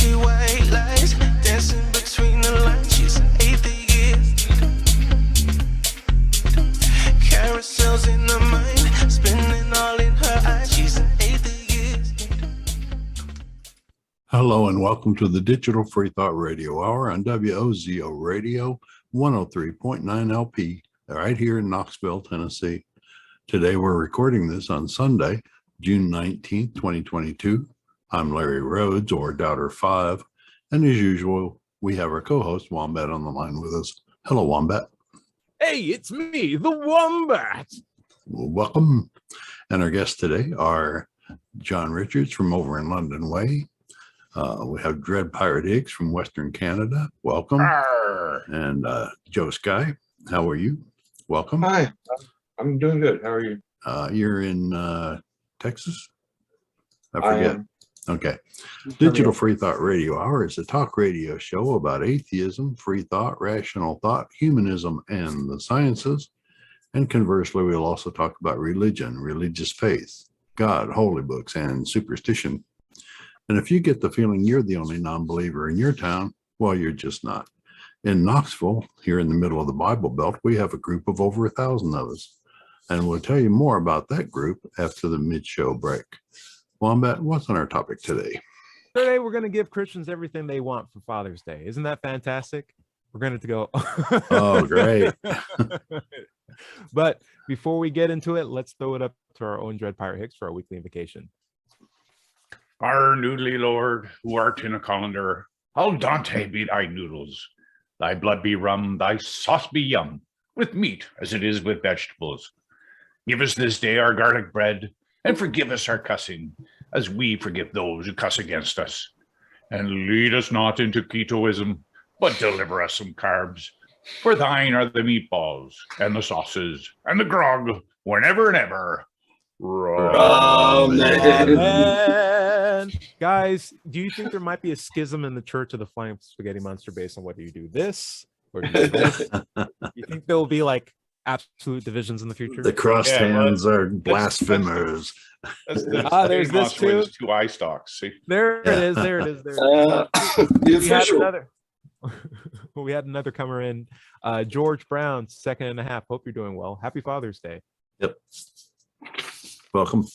see white lies dancing between the lines. She's an atheist. Carousels in her mind, spinning all in her eyes. She's an atheist. Hello and welcome to the Digital Freethought Radio Hour on WOZO Radio 103.9 LP right here in Knoxville, Tennessee. Today we're recording this on Sunday, June 19th, 2022. I'm Larry Rhodes, or Doubter 5, and as usual, we have our co-host Wombat on the line with us. Hello, Wombat. Hey, it's me, the Wombat. Welcome. And our guests today are John Richards from over in London Way. We have Dread Pirate Higgs from Western Canada. Welcome. Arr. And Joe Sky, how are you? Welcome. Hi, I'm doing good. How are you? You're in Texas? I forget. am. Okay. Digital Freethought Radio Hour is a talk radio show about atheism, free thought, rational thought, humanism, and the sciences. And conversely, we'll also talk about religion, religious faith, God, holy books, and superstition. And if you get the feeling you're the only non-believer in your town, well, you're just not. In Knoxville, here in the middle of the Bible Belt, we have a group of over 1,000 of us. And we'll tell you more about that group after the mid-show break. Wombat, what's on our topic today? Today, we're going to give Christians everything they want for Father's Day. Isn't that fantastic? We're going to go. Oh, great. But before we get into it, let's throw it up to our own Dread Pirate Higgs for our weekly invocation. Our noodly Lord, who art in a colander, al dente be thy noodles. Thy blood be rum, thy sauce be yum, with meat as it is with vegetables. Give us this day our garlic bread, and forgive us our cussing, as we forgive those who cuss against us. And lead us not into ketoism, but deliver us some carbs. For thine are the meatballs, and the sauces, and the grog, whenever and ever. Amen. Guys, do you think there might be a schism in the Church of the Flying Spaghetti Monster based on whether you do this or do this? You think there will be like absolute divisions in the future? The crossed hands are blasphemers. There's this too. Two eye stalks. See? There it is. There it is. There. The official. We had another comer in, George Brown, 2nd and a half. Hope you're doing well. Happy Father's Day. Yep. Welcome.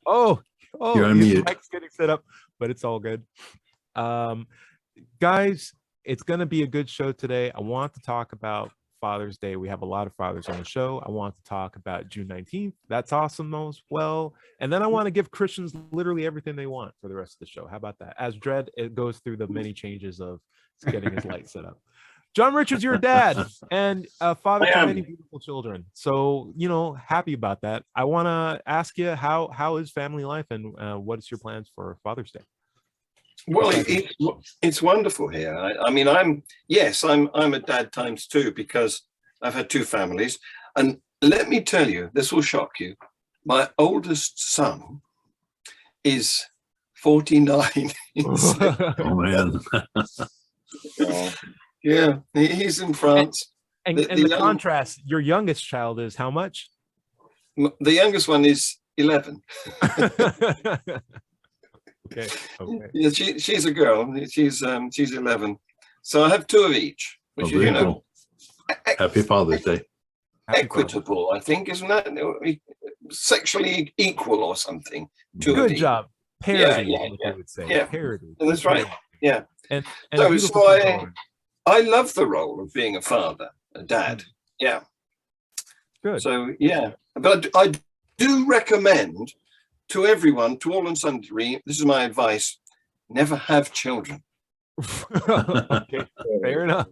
Oh, You're on mute. Mike's getting set up, but it's all good. Guys, it's going to be a good show today. I want to talk about Father's Day. We have a lot of fathers on the show. I want to talk about June 19th. That's awesome as well. And then I want to give Christians literally everything they want for the rest of the show. How about that? As Dread, it goes through the many changes of getting his light set up. John Richards, you're a dad and a father to many beautiful children. So, happy about that. I want to ask you, how is family life and what is your plans for Father's Day? Well, it's wonderful here. I'm a dad times two because I've had two families. And let me tell you, this will shock you. My oldest son is 49. Oh, man. Yeah, he's in France. And the contrast, your youngest child is how much? The youngest one is 11. Okay. Yeah, she's a girl. She's 11. So I have two of each, which is, Happy Father's Day. Equitable, I think, isn't that? Sexually equal or something. Good job. Parity, yeah. I would say. Yeah. Parity. That's right. Yeah. And so I love the role of being a father, a dad. Yeah. Good. So, yeah. But I do recommend to everyone, to all and sundry, this is my advice, never have children. Okay. Fair enough.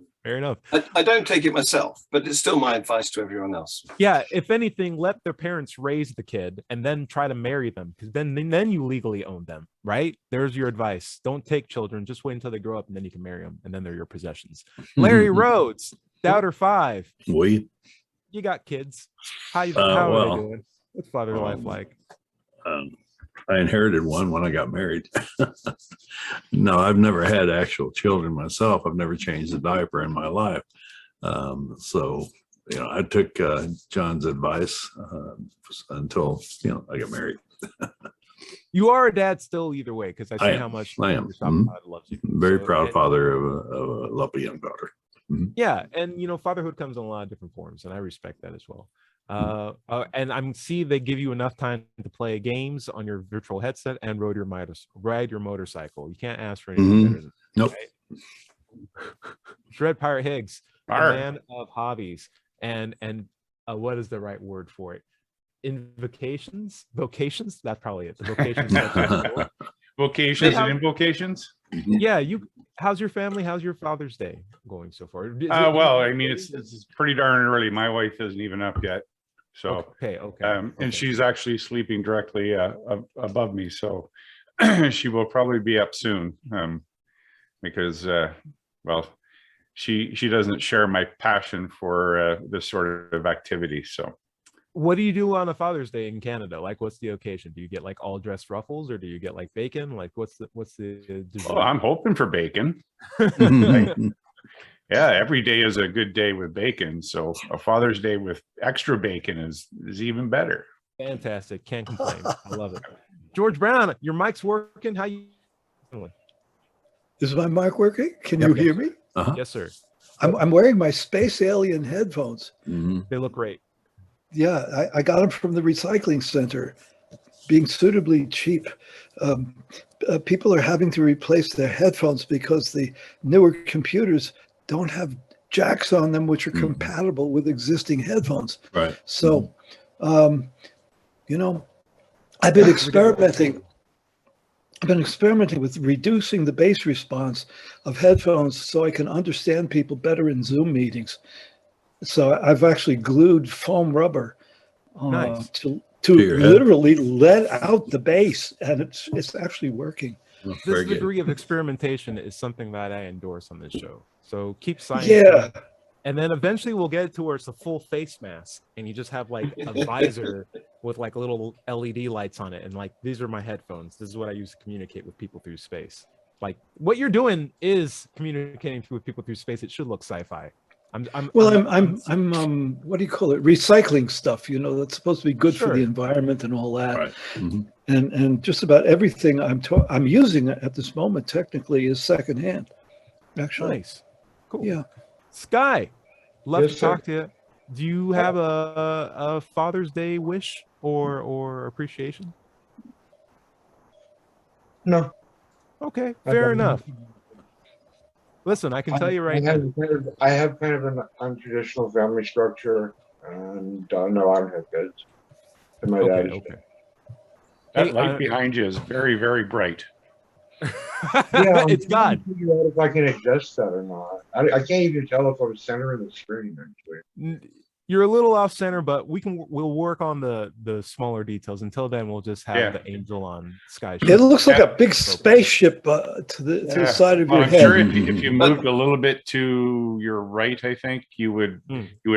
I don't take it myself, but it's still my advice to everyone else. Yeah, if anything, let their parents raise the kid and then try to marry them, because then you legally own them, right? There's your advice. Don't take children. Just wait until they grow up and then you can marry them, and then they're your possessions. Larry Rhodes, Doubter 5. You got kids. How are they doing? What's father life like? I inherited one when I got married. No, I've never had actual children myself. I've never changed a diaper in my life. So, I took John's advice until, I got married. You are a dad still either way, because I see am. how much I am. your father loves you. Very So, proud and- father of a lovely young daughter. Yeah, and fatherhood comes in a lot of different forms, and I respect that as well. And I'm see they give you enough time to play games on your virtual headset and ride your motorcycle. You can't ask for anything better than that, Nope. right? Dread Pirate Higgs, a Arr. man of hobbies, and what is the right word for it? Vocations? That's probably it. The vocations. Vocations How- and invocations. Yeah, how's your family? How's your Father's Day going so far? Well, I mean, it's pretty darn early. My wife isn't even up yet, so okay. and she's actually sleeping directly above me, so she will probably be up soon, because well, she doesn't share my passion for this sort of activity. So what do you do on a Father's Day in Canada? Like, what's the occasion? Do you get like all dressed ruffles, or do you get like bacon? Like, what's the oh, I'm hoping for bacon. Yeah, every day is a good day with bacon. So a Father's Day with extra bacon is even better. Fantastic. Can't complain. I love it. George Brown, your mic's working. How you doing? Is my mic working? Can Yep. you hear me? Yes, sir. I'm wearing my Space Alien headphones. They look great. Yeah, I got them from the recycling center, being suitably cheap. People are having to replace their headphones because the newer computers don't have jacks on them, which are compatible with existing headphones. Right. So, I've been experimenting. I've been experimenting with reducing the bass response of headphones so I can understand people better in Zoom meetings. So I've actually glued foam rubber Nice. to your head? literally let out the bass, and it's actually working. Oh, This very good. degree of experimentation is something that I endorse on this show. So keep science. Yeah. And then eventually we'll get it to where it's a full face mask and you just have like a visor with like little LED lights on it. And like, these are my headphones. This is what I use to communicate with people through space. Like what you're doing is communicating with people through space. It should look sci-fi. I'm what do you call it? Recycling stuff, that's supposed to be good for Sure. the environment and all that. Right. And just about everything I'm using at this moment technically is secondhand. Actually. nice. Cool. Yeah. Sky, love Yes, to sir. talk to you. Do you have a Father's Day wish or appreciation? No. Okay, I fair don't. enough. Listen, I can tell you right now. I have kind of an untraditional family structure, and no, I don't have kids. And my dad Okay, is okay. That Hey, light behind you is very, very bright. Yeah, I'm It's God. trying to figure out if I can adjust that or not. I can't even tell if I'm centering the screen actually. You're a little off center, but we'll work on the smaller details. Until then, we'll just have Yeah. the angel on Sky. It looks like Yeah. a big spaceship to the Yeah. side of Well, your I'm head. sure if you moved a little bit to your right, I think you would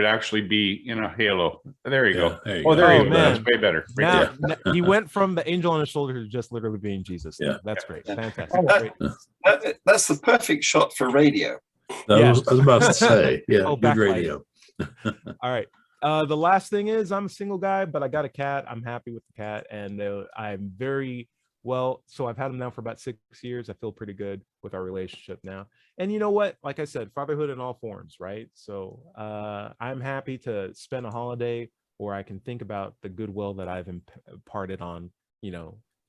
actually be in a halo. There you Yeah, go. there you Oh, go. there Oh, you go. man. That's way better. Right Now, he went from the angel on his shoulder to just literally being Jesus. Yeah. That's great. Yeah. Fantastic. Great. That's the perfect shot for radio. Yeah. I was about to say, yeah, Oh, good backlight. radio. All right. The last thing is I'm a single guy, but I got a cat. I'm happy with the cat, and I'm very well. So I've had him now for about 6 years. I feel pretty good with our relationship now. And you know what? Like I said, fatherhood in all forms, right? So I'm happy to spend a holiday where I can think about the goodwill that I've imparted on,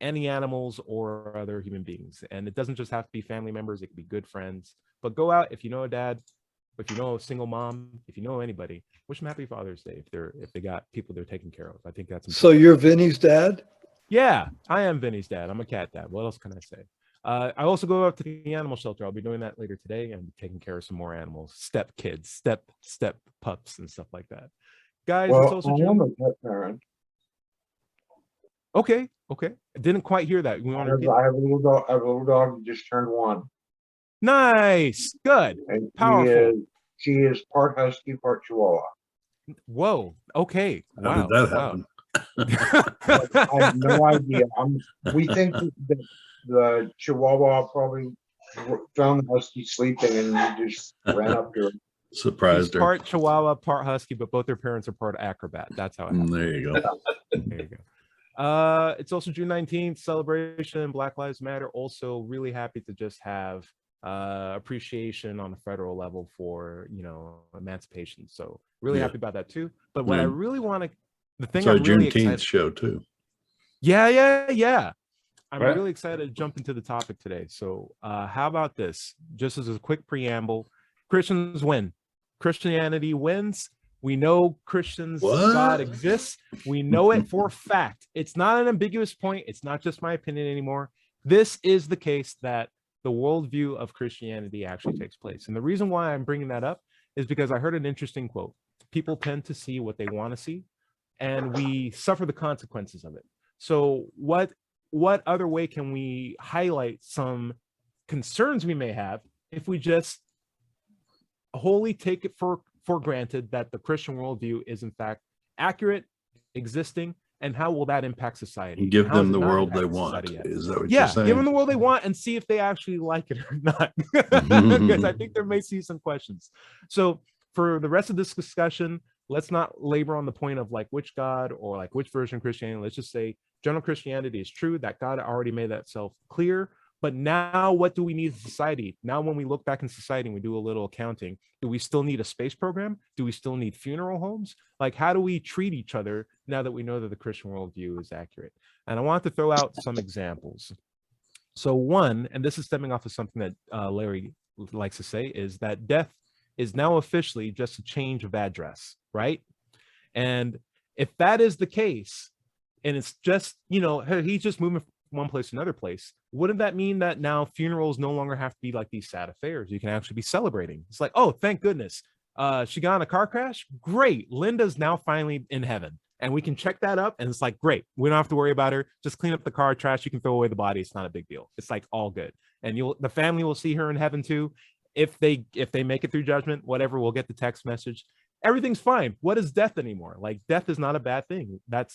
any animals or other human beings. And it doesn't just have to be family members. It could be good friends. But go out if you know a dad. If you know a single mom, if you know anybody, wish them happy Father's Day if they got people they're taking care of. I think that's important. So you're Vinny's dad? Yeah, I am Vinny's dad. I'm a cat dad. What else can I say? I also go up to the animal shelter. I'll be doing that later today and taking care of some more animals, step kids, step pups and stuff like that. Guys, it's Well, also I am a pet parent. Okay. I didn't quite hear that. We I want to have, repeat? I have a little dog. I have a little dog who just turned 1. Nice, good, And powerful. she is part husky, part chihuahua. Whoa. Okay. How Wow. did that happen? I have no idea. We think that the chihuahua probably found the husky sleeping and he just ran up to her. She's Surprised her. part Chihuahua, part Husky, but both their parents are part acrobat. That's how it happened. There you go. There you go. It's also June 19th, celebration, Black Lives Matter. Also really happy to just have appreciation on a federal level for, emancipation. So really happy about that too. But what I really want to, the thing So I'm really Juneteenth excited, show too. yeah. I'm Right. really excited to jump into the topic today. So how about this? Just as a quick preamble, Christians win. Christianity wins. We know Christians, What? God exists. We know it for a fact. It's not an ambiguous point. It's not just my opinion anymore. This is the case that the worldview of Christianity actually takes place. And the reason why I'm bringing that up is because I heard an interesting quote. People tend to see what they want to see, and we suffer the consequences of it. So what other way can we highlight some concerns we may have if we just wholly take it for granted that the Christian worldview is in fact accurate, existing, and how will that impact society? Give How them is it the not world they impacting want. society yet? Is that what Yeah, you're saying? give them the world they want and see if they actually like it or not. Because I think there may be some questions. So for the rest of this discussion, let's not labor on the point of like which God or like which version of Christianity. Let's just say general Christianity is true, that God already made that self clear. But now what do we need in society? Now, when we look back in society and we do a little accounting, do we still need a space program? Do we still need funeral homes? Like, how do we treat each other now that we know that the Christian worldview is accurate? And I want to throw out some examples. So one, and this is stemming off of something that Larry likes to say, is that death is now officially just a change of address, right? And if that is the case, and it's just, he's just moving from one place to another place, wouldn't that mean that now funerals no longer have to be like these sad affairs? You can actually be celebrating. It's like, oh, thank goodness. She got in a car crash. Great. Linda's now finally in heaven. And we can check that up. And it's like, great. We don't have to worry about her. Just clean up the car trash. You can throw away the body. It's not a big deal. It's like all good. And the family will see her in heaven too. If they make it through judgment, whatever, we'll get the text message. Everything's fine. What is death anymore? Like, death is not a bad thing. That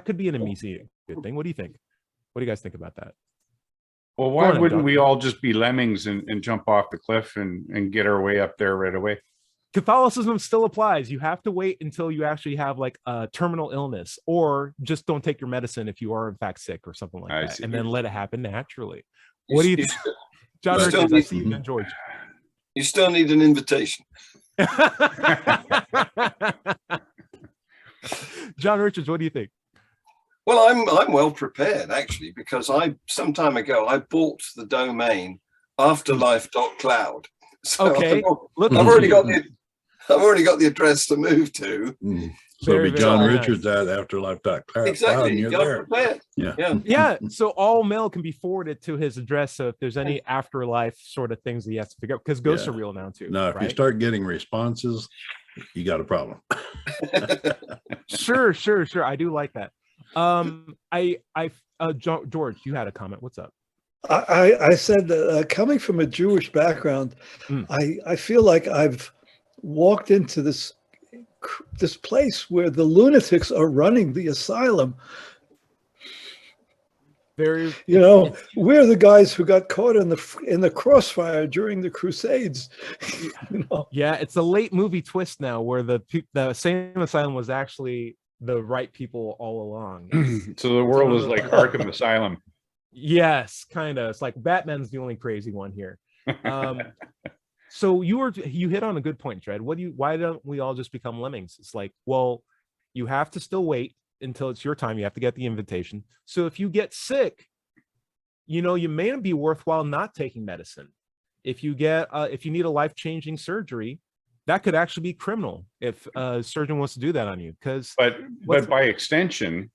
could be an amazing good thing. What do you think? What do you guys think about that? Well, why wouldn't we all just be lemmings and jump off the cliff and get our way up there right away? Catholicism still applies. You have to wait until you actually have like a terminal illness, or just don't take your medicine if you are in fact sick or something like that, and then let it happen naturally. What do you think? John Richards, I see you and George. You still need an invitation. John Richards, what do you think? Well, I'm well prepared actually, because some time ago I bought the domain afterlife.cloud. So Okay, I've already got the address to move to. So it'll be John very Richards at afterlife.cloud. Exactly. You're You're there. prepared. Yeah. Yeah, so all mail can be forwarded to his address. So if there's any afterlife sort of things that he has to figure out, because ghosts are real now too. Now, if you start getting responses, you got a problem. Sure. I do like that. George, you had a comment. What's up? I said that coming from a Jewish background, I feel like I've walked into this place where the lunatics are running the asylum. We're the guys who got caught in the crossfire during the Crusades. Yeah, it's a late movie twist now, where the same asylum was actually the right people all along. So the world is like Arkham Asylum. Yes, kind of. It's like Batman's the only crazy one here. So you hit on a good point, Dred. Why don't we all just become lemmings? It's like, well, you have to still wait until it's your time. You have to get the invitation. So if you get sick, you may be worthwhile not taking medicine. If you need a life-changing surgery, that could actually be criminal if a surgeon wants to do that on you. But by extension,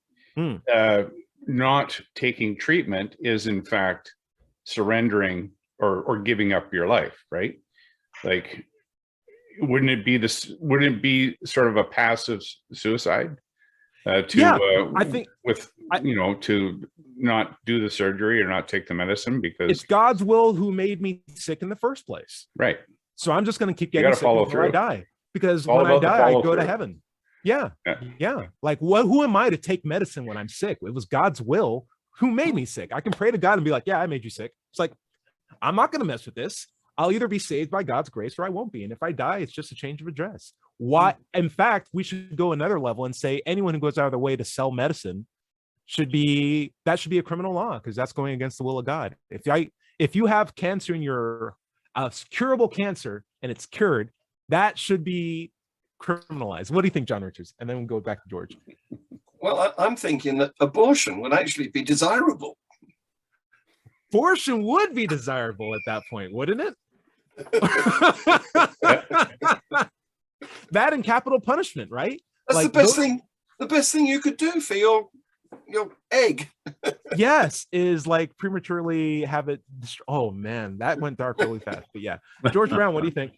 not taking treatment is in fact surrendering or giving up your life, right? Like, wouldn't it be sort of a passive suicide? I think to not do the surgery or not take the medicine because it's God's will who made me sick in the first place. Right. So I'm just going to keep getting sick until I die, because when I die, I go to heaven. Yeah. Like, who am I to take medicine when I'm sick? It was God's will who made me sick. I can pray to God and be like, yeah, I made you sick. It's like, I'm not going to mess with this. I'll either be saved by God's grace or I won't be. And if I die, it's just a change of address. Why? In fact, we should go another level and say anyone who goes out of their way to sell medicine should be a criminal law, because that's going against the will of God. If you have cancer in your curable cancer and it's cured, that should be criminalized. What do you think, John Richards? And then we'll go back to George. Well, I'm thinking that abortion would actually be desirable. Abortion would be desirable at that point, wouldn't it? That and capital punishment, right? That's Like, the best thing. The best thing you could do for your egg. Yes, is like prematurely have it. Oh man, that went dark really fast. But yeah, George Brown, what do you think?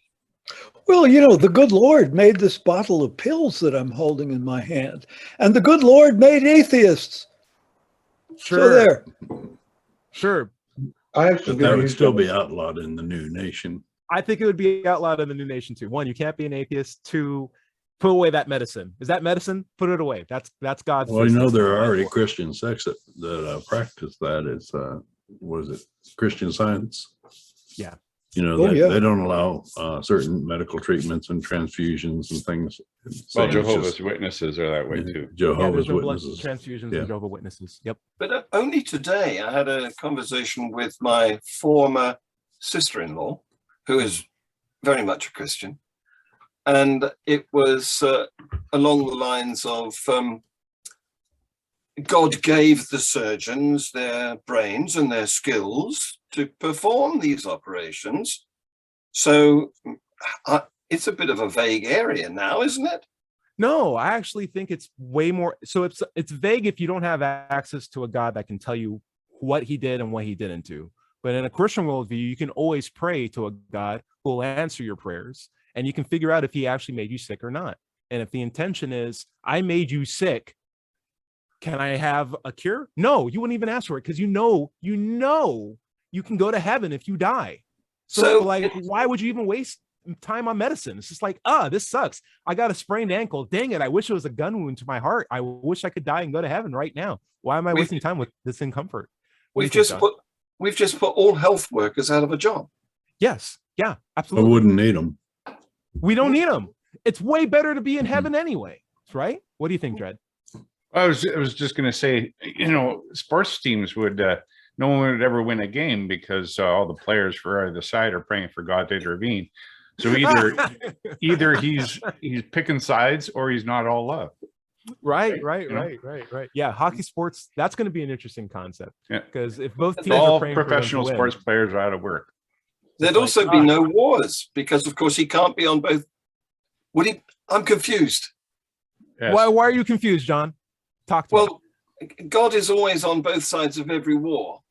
Well, the good Lord made this bottle of pills that I'm holding in my hand, and the good Lord made atheists. So there. Sure. I actually But that would still be outlawed in the new nation. I think it would be outlawed in the new nation too. One, you can't be an atheist. Two, put away that medicine. Is that medicine? Put it away. That's God's. Well, there are already Christian sects that practice that. It's was it Christian Science? Yeah. They don't allow certain medical treatments and transfusions and things. Well, Jehovah's Witnesses are that way too. Jehovah's there's no blood Witnesses. transfusions Yeah. and Jehovah's Witnesses. Yep. But only today I had a conversation with my former sister-in-law, who is very much a Christian. And it was along the lines of God gave the surgeons their brains and their skills to perform these operations. So it's a bit of a vague area now, isn't it? No, I actually think it's way more. So it's vague if you don't have access to a God that can tell you what he did and what he didn't do. But in a Christian worldview, you can always pray to a God who will answer your prayers, and you can figure out if he actually made you sick or not. And if the intention is, I made you sick, can I have a cure? No, you wouldn't even ask for it, because you know you can go to heaven if you die. So like, why would you even waste time on medicine? It's just like, this sucks. I got a sprained ankle. Dang it. I wish it was a gun wound to my heart. I wish I could die and go to heaven right now. Why am I wasting time with this discomfort? We've just put all health workers out of a job. Yes. Yeah, I absolutely. wouldn't need them. We don't need them. It's way better to be in heaven anyway. Right? What do you think, Dred? I was just going to say, sports teams would, no one would ever win a game because all the players for either side are praying for God to intervene. So either he's picking sides or he's not all love. Right. Yeah, hockey sports, that's going to be an interesting concept. Yeah. Because if both teams All are praying professional for them to sports win, players are out of work. There'd also be no wars because, of course, he can't be on both. Would he? I'm confused. Yes. Why are you confused, John? Talk to me. Well, God is always on both sides of every war.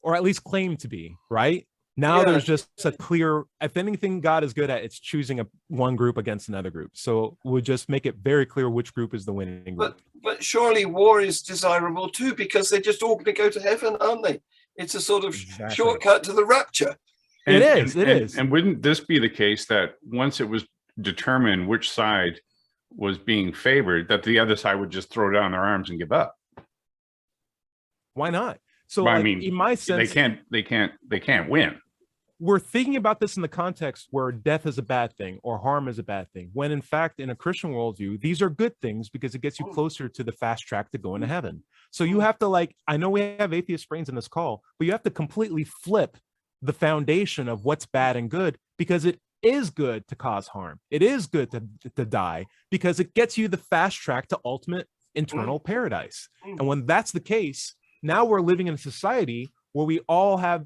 Or at least claim to be, right? Now there's just a clear, if anything God is good at, it's choosing one group against another group. So we'll just make it very clear which group is the winning group. But surely war is desirable too, because they're just all going to go to heaven, aren't they? It's a sort of shortcut to the rapture. It is. And wouldn't this be the case that once it was determined which side was being favored, that the other side would just throw down their arms and give up? Why not? So Well, I like, mean, in my sense, they can't win. we're thinking about this in the context where death is a bad thing or harm is a bad thing, when in fact, in a Christian worldview, these are good things because it gets you closer to the fast track to going to heaven. So you have to I know we have atheist brains in this call, but you have to completely flip the foundation of what's bad and good, because it is good to cause harm. It is good to die because it gets you the fast track to ultimate internal paradise. And when that's the case, now we're living in a society where we all have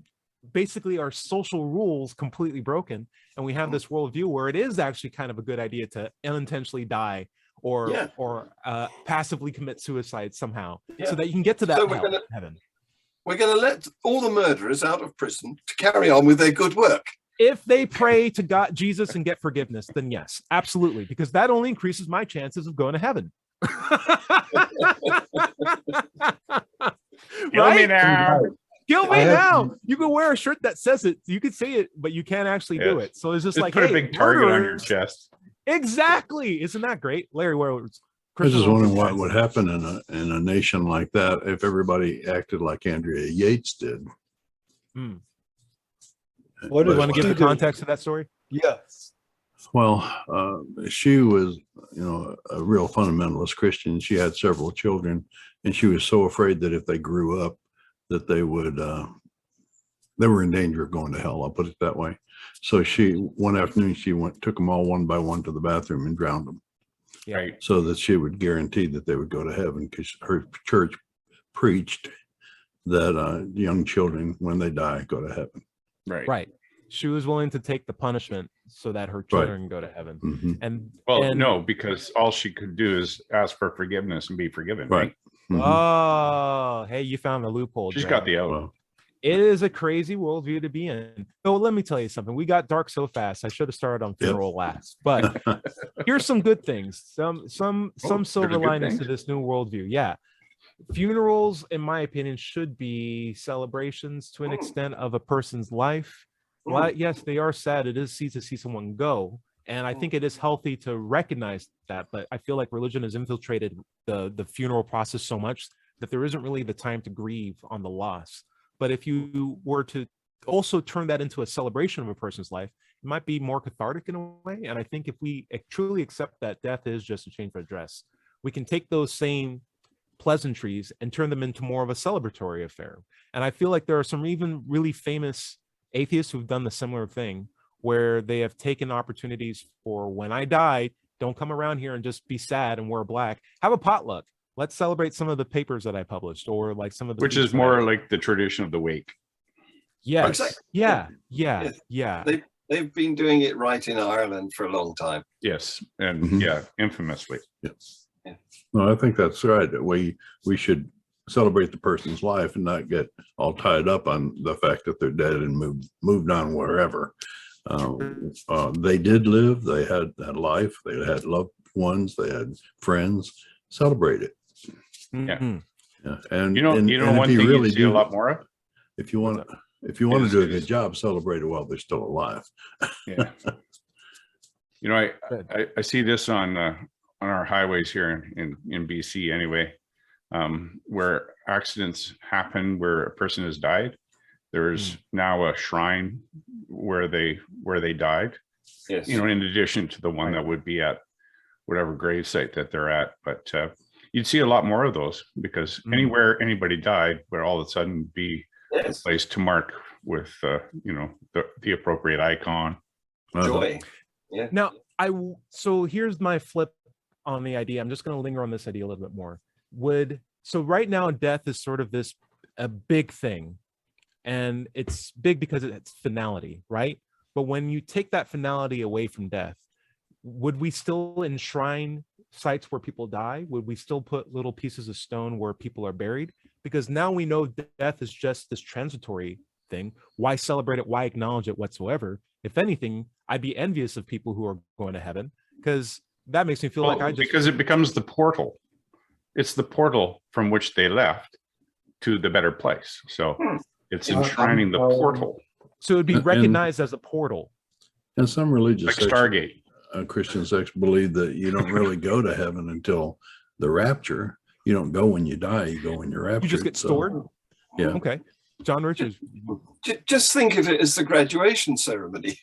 basically our social rules completely broken, and we have this worldview where it is actually kind of a good idea to unintentionally die or passively commit suicide somehow, so that you can get to that heaven. We're going to let all the murderers out of prison to carry on with their good work. If they pray to God, Jesus, and get forgiveness, then yes, absolutely, because that only increases my chances of going to heaven. Kill me now. Kill me now. You can wear a shirt that says it. You can say it, but you can't actually do it. So it's just like, put hey, a big target on your murderers. chest. Exactly. Isn't that great, Larry? Where I was just wondering what would happen in a nation like that if everybody acted like Andrea Yates did. What do you want to give the context of that story? Yes. Well, she was, a real fundamentalist Christian. She had several children, and she was so afraid that if they grew up, that they were in danger of going to hell. I'll put it that way. So one afternoon, she took them all one by one to the bathroom and drowned them. Right. So that she would guarantee that they would go to heaven, because her church preached that young children, when they die, go to heaven. Right. She was willing to take the punishment so that her children go to heaven. Mm-hmm. And no, because all she could do is ask for forgiveness and be forgiven. Right. Mm-hmm. Oh, hey, you found the loophole. She's Dre. got the out. Well, It is a crazy worldview to be in. So let me tell you something. We got dark so fast. I should have started on funeral last. But here's some good things. Some silver good linings things? to this new worldview. Yeah. Funerals, in my opinion, should be celebrations to an extent of a person's life. Well, yes, they are sad. It is sad to see someone go. And I think it is healthy to recognize that. But I feel like religion has infiltrated the funeral process so much that there isn't really the time to grieve on the loss. But if you were to also turn that into a celebration of a person's life, it might be more cathartic in a way. And I think if we truly accept that death is just a change of address, we can take those same pleasantries and turn them into more of a celebratory affair. And I feel like there are some even really famous atheists who've done the similar thing, where they have taken opportunities for, when I die, don't come around here and just be sad and wear black. Have a potluck. Let's celebrate some of the papers that I published, or like some of the, Which is more like the tradition of the wake. yes, Exactly. yeah. They've been doing it right in Ireland for a long time. Yes, and Mhm. infamously. Yes. No, I think that's right. We should celebrate the person's life and not get all tied up on the fact that they're dead and moved on wherever. They did live. They had life. They had loved ones. They had friends. Celebrate it. Mhm. Yeah. And You know, and one if you thing really you see a do, lot more of. if you want to do a is- good job, celebrate it while they're still alive. Yeah. I see this on our highways here in BC anyway, where accidents happen where a person has died. There's now a shrine where they died. Yes. In addition to the one that would be at whatever gravesite that they're at. But you'd see a lot more of those, because anywhere anybody died would all of a sudden be a Yes. place to mark with the appropriate icon. Joy. Yeah. Now, so here's my flip on the idea. I'm just going to linger on this idea a little bit more. So right now, death is sort of a big thing, and it's big because it's finality, right? But when you take that finality away from death, would we still enshrine sites where people die? Would we still put little pieces of stone where people are buried? Because now we know death is just this transitory thing. Why celebrate it? Why acknowledge it whatsoever? If anything, I'd be envious of people who are going to heaven, because that makes me feel like because it becomes the portal. It's the portal from which they left to the better place. So it's enshrining the portal. So it would be recognized as a portal. And some religious Like Stargate. Christian sects believe that you don't really go to heaven until the rapture. You don't go when you die. You go when you're raptured. You just get stored. Yeah. Okay. John Richards. Just think of it as the graduation ceremony.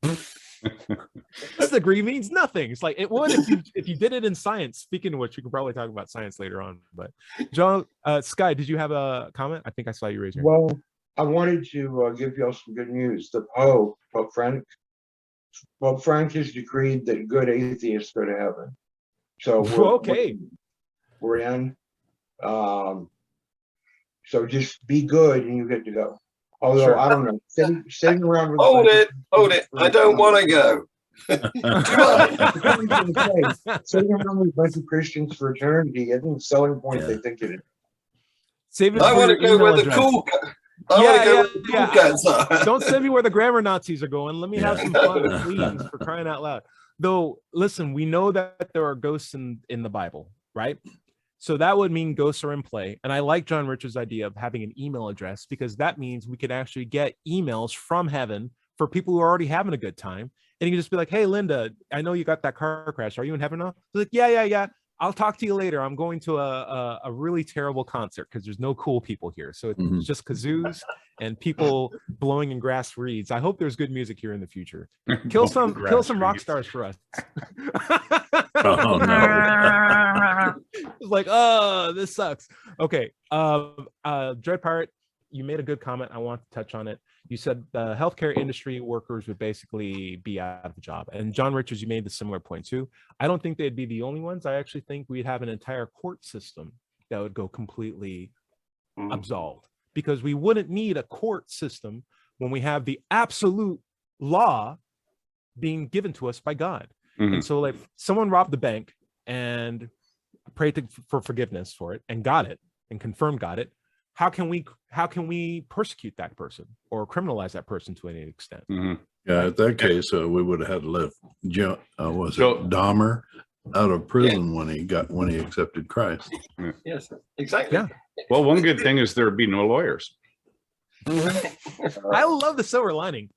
This degree means nothing. It's like it would if you did it in science. Speaking of which, we can probably talk about science later on. But John, Sky, did you have a comment? I think I saw you raise your hand. Well, I wanted to give y'all some good news. The Pope Frank has decreed that good atheists go to heaven. So we're in. So just be good and you get to go. Although Sure. I don't know, sitting around with Hold it. I don't want to go. Sitting around with a bunch of Christians for eternity, I think the selling point they think it is. Save it I for want to your go email where the address. cool. I want to go where the cool cats are. Don't send me where the grammar Nazis are going. Let me have some fun, please, for crying out loud. Though, listen, we know that there are ghosts in the Bible, right? So that would mean ghosts are in play. And I like John Richards' idea of having an email address, because that means we could actually get emails from heaven for people who are already having a good time. And you can just be like, hey, Linda, I know you got that car crash. Are you in heaven now? She's like, yeah. I'll talk to you later. I'm going to a really terrible concert because there's no cool people here. So it's just kazoos and people blowing in grass reeds. I hope there's good music here in the future. Kill some rock stars for us. Oh no. It's like, oh, this sucks. Okay. Dread Pirate, you made a good comment. I want to touch on it. You said the healthcare industry workers would basically be out of a job. And John Richards, you made the similar point too. I don't think they'd be the only ones. I actually think we'd have an entire court system that would go completely absolved, because we wouldn't need a court system when we have the absolute law being given to us by God. And so like someone robbed the bank and prayed for forgiveness for it and got it and confirmed got it. How can we persecute that person or criminalize that person to any extent? Yeah, in that case, we would have had to lift Dahmer out of prison when he accepted Christ. Yes, exactly. Yeah. Well, one good thing is there'd be no lawyers. I love the silver lining.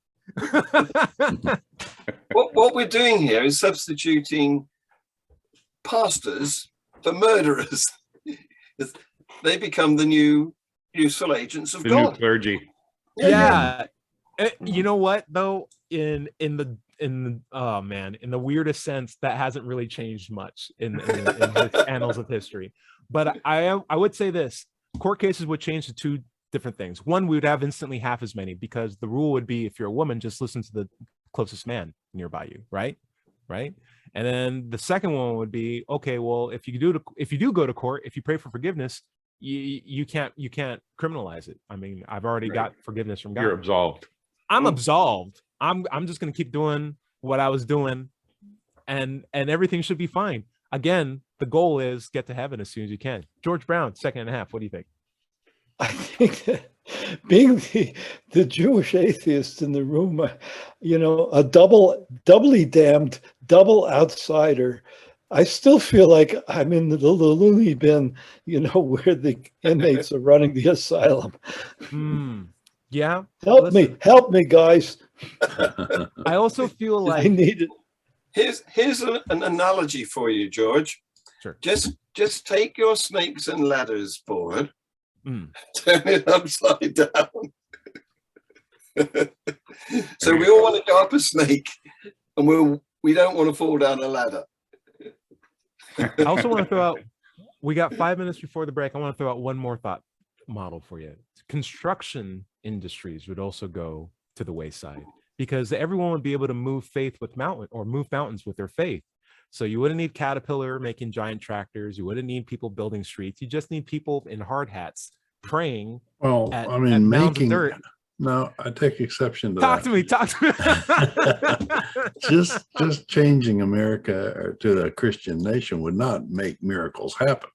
What we're doing here is substituting pastors for murderers. They become the new useful agents of The God. new clergy. Yeah. You know what though? In the weirdest sense, that hasn't really changed much in the annals of history. But I would say this: court cases would change to two different things. One, we would have instantly half as many, because the rule would be, if you're a woman, just listen to the closest man nearby you, right? And then the second one would be, okay, well, if you do go to court, if you pray for forgiveness, you can't criminalize it. I mean, I've already got forgiveness from God. You're absolved. I'm absolved. I'm just going to keep doing what I was doing, and everything should be fine. Again, the goal is get to heaven as soon as you can. George Brown, second and a half. What do you think? I think that being the Jewish atheist in the room, a doubly damned, double outsider, I still feel like I'm in the loony bin, where the inmates are running the asylum. Yeah. Help me, guys. I also feel like I need it. Here's an analogy for you, George. Sure. Just take your snakes and ladders board, turn it upside down. So we all want to go up a snake, and we don't want to fall down a ladder. I also want to throw out, we got 5 minutes before the break. I want to throw out one more thought model for you. Construction industries would also go to the wayside, because everyone would be able to move mountains with their faith. So you wouldn't need Caterpillar making giant tractors. You wouldn't need people building streets. You just need people in hard hats praying. Well, at making dirt. No, I take exception to Talk that. to me. just changing America to a Christian nation would not make miracles happen.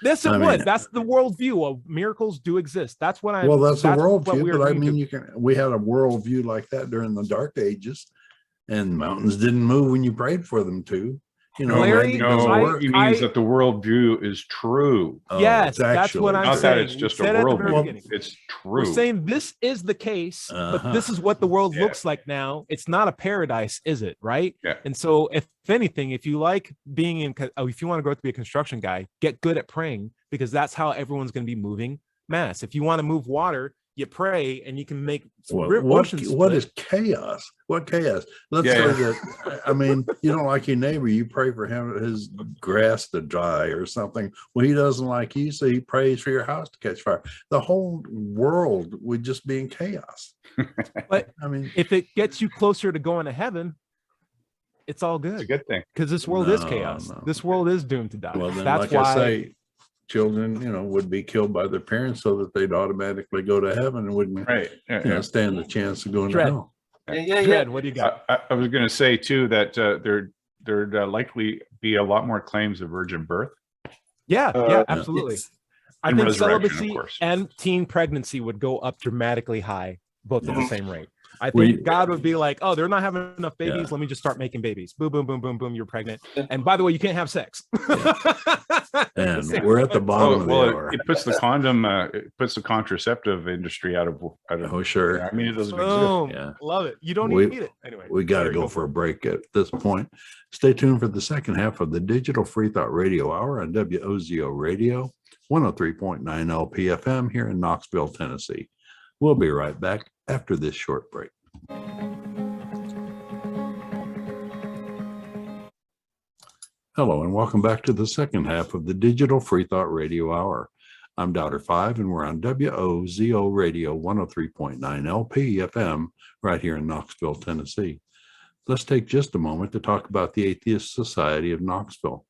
Yes, it would. That's the worldview of miracles do exist. That's what I. Well, that's the worldview. But I agreeing mean, we had a worldview like that during the Dark Ages, and mountains didn't move when you prayed for them to. Larry, he means that the worldview is true. Yes, that's what I'm saying. Not that it's just a worldview. It's true. We're saying this is the case, but this is what the world looks like now. It's not a paradise, is it? Right? Yeah. And so, if anything, if you like being if you want to grow up to be a construction guy, get good at praying, because that's how everyone's going to be moving mass. If you want to move water, you pray, and you can make what is chaos? What chaos? Let's say that, you don't like your neighbor, you pray for his grass to dry or something. Well, he doesn't like you, so he prays for your house to catch fire. The whole world would just be in chaos. But if it gets you closer to going to heaven, it's all good. It's a good thing, because this world is chaos. No. This world is doomed to die. Well, then, that's why I say, children, would be killed by their parents so that they'd automatically go to heaven and wouldn't stand the chance of going to hell. Dread, what do you got? I was going to say too that there'd likely be a lot more claims of virgin birth. Yeah, absolutely. I think celibacy of course, and teen pregnancy would go up dramatically high, both at the same rate. I think God would be like, oh, they're not having enough babies. Let me just start making babies. Boom, boom, boom, boom, boom. You're pregnant. And by the way, you can't have sex. And we're at the bottom of the hour. It puts the condom, it puts the contraceptive industry out of. Oh, sure. I mean, it doesn't Boom. exist. Yeah. Love it. You don't need it. Anyway, We got to go for a break at this point. Stay tuned for the second half of the Digital Freethought Radio Hour on WOZO Radio, 103.9 LPFM here in Knoxville, Tennessee. We'll be right back after this short break. Hello, and welcome back to the second half of the Digital Freethought Radio Hour. I'm Doubter 5, and we're on WOZO Radio 103.9 LPFM right here in Knoxville, Tennessee. Let's take just a moment to talk about the Atheist Society of Knoxville.